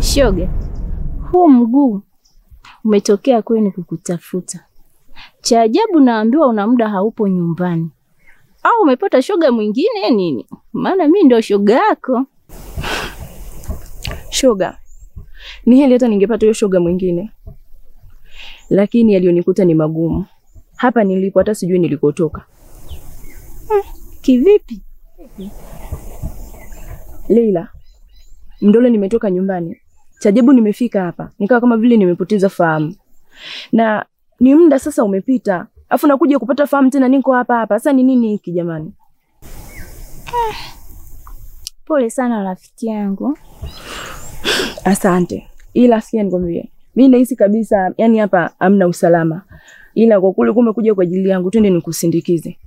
Shoga, huu mguu umetokea kwenu kukutafuta. Cha ajabu naambiwa una muda haupo nyumbani. Au umepata shoga mwingine nini? Maana mimi ndio shoga yako. Shoga, ni heli hata ningepata hiyo shoga mwingine. Lakini yalionikuta ni magumu. Hapa nilipo hata sijui nilikotoka. Kivipi? Leila, Mdole nimetoka nyumbani. Cha ajabu nimefika hapa. Nikawa kama vile nimepoteza fahamu. Na ni muda sasa umepita. Afu nakuja kupata fahamu tena niko hapa. Sasa ni nini hiki jamani? Pole sana rafiki yangu. Asante. Ila sikia nikwambie. Mimi nahisi kabisa yani hapa hamna usalama. Ila kwa kule kumekuja kwa ajili yangu, twende nikusindikize.